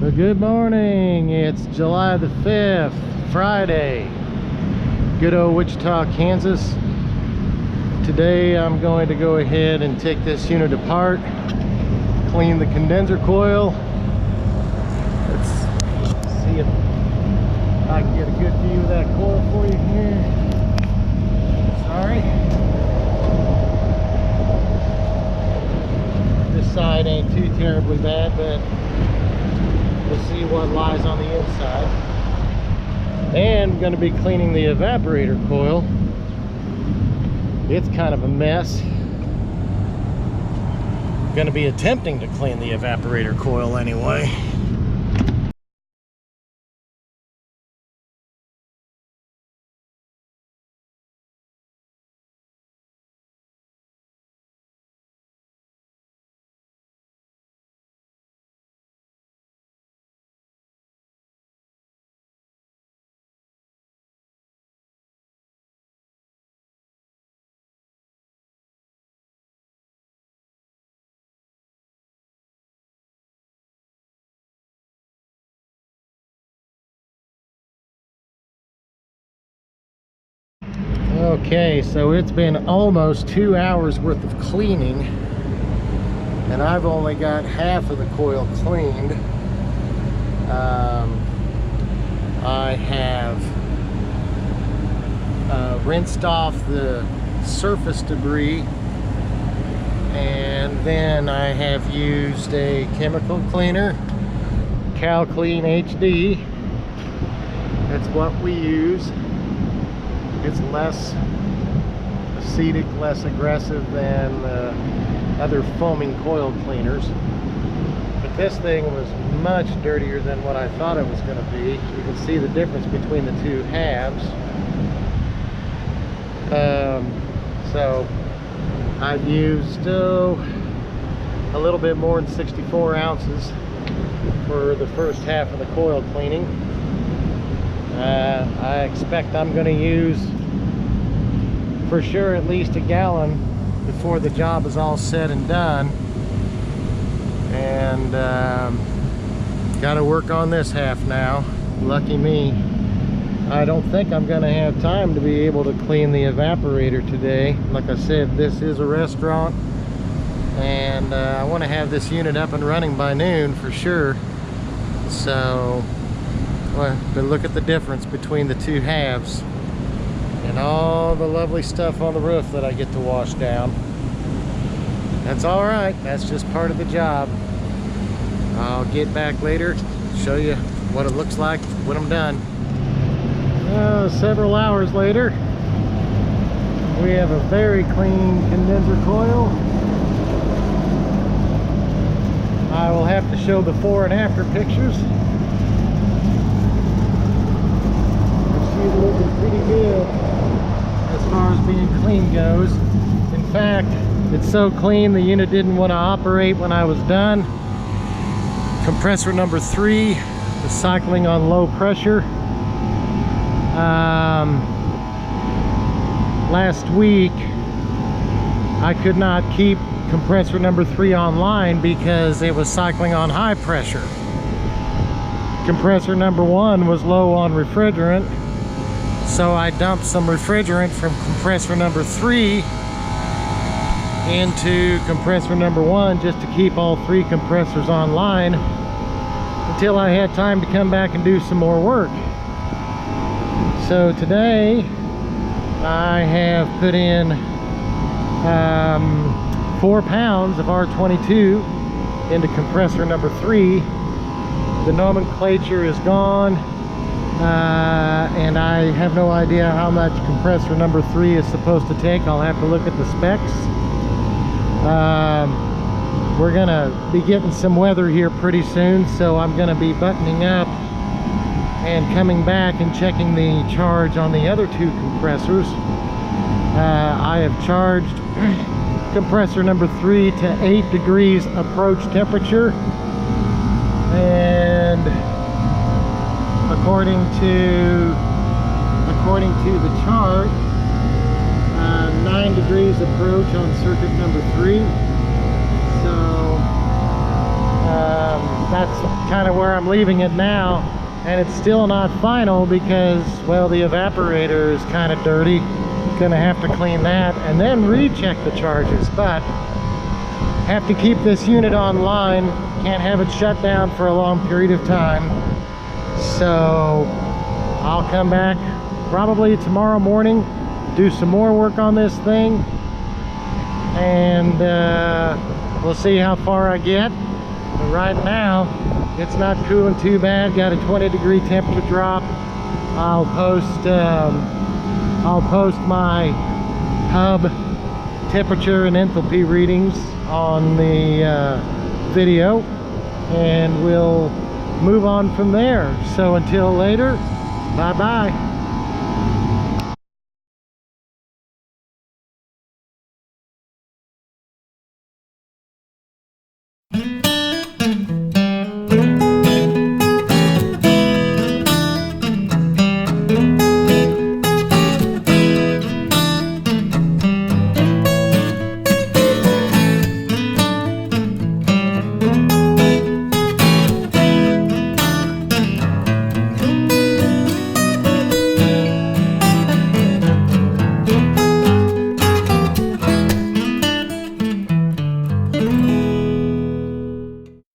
Well, good morning. It's July the 5th, Friday. Good old Wichita, Kansas. Today I'm going to go ahead and take this unit apart, clean the condenser coil. Let's see if I can get a good view of that coil for you here. Sorry. This side ain't too terribly bad, but we'll see what lies on the inside. And I'm going to be cleaning the evaporator coil. It's kind of a mess. I'm going to be attempting to clean the evaporator coil anyway. Okay, so it's been almost 2 hours worth of cleaning, and I've only got half of the coil cleaned. I have rinsed off the surface debris, and then I have used a chemical cleaner, Cal Clean HD. That's what we use. It's less acetic, less aggressive than other foaming coil cleaners. But this thing was much dirtier than what I thought it was going to be. You can see the difference between the two halves. So I've used a little bit more than 64 ounces for the first half of the coil cleaning. I expect I'm going to use for sure at least a gallon before the job is all said and done. And got to work on this half now. Lucky me. I don't think I'm going to have time to be able to clean the evaporator today. Like I said, this is a restaurant, and I want to have this unit up and running by noon for sure. So well, but look at the difference between the two halves and all the lovely stuff on the roof that I get to wash down. That's all right. That's just part of the job. I'll get back later, show you what it looks like when I'm done. Several hours later, we have a very clean condenser coil. I will have to show the before and after pictures. Looking pretty good as far as being clean goes. In fact, it's so clean the unit didn't want to operate when I was done. Compressor number 3 is cycling on low pressure. Last week I could not keep compressor number 3 online because it was cycling on high pressure. Compressor number 1 was low on refrigerant, so I dumped some refrigerant from compressor number 3 into compressor number 1 just to keep all 3 compressors online until I had time to come back and do some more work. So today I have put in 4 pounds of R22 into compressor number 3. The nomenclature is gone. And I have no idea how much compressor number 3 is supposed to take. I'll have to look at the specs. We're gonna be getting some weather here pretty soon, so I'm gonna be buttoning up and coming back and checking the charge on the other 2 compressors. I have charged compressor number 3 to 8 degrees approach temperature, and according to the chart, 9 degrees approach on circuit number 3. So that's kind of where I'm leaving it now. And it's still not final because, well, the evaporator is kind of dirty. Gonna have to clean that and then recheck the charges, but have to keep this unit online. Can't have it shut down for a long period of time. So I'll come back probably tomorrow morning, do some more work on this thing, and we'll see how far I get. But right now it's not cooling too bad. Got a 20-degree temperature drop. I'll post my hub temperature and enthalpy readings on the video, and we'll move on from there. So until later, bye bye.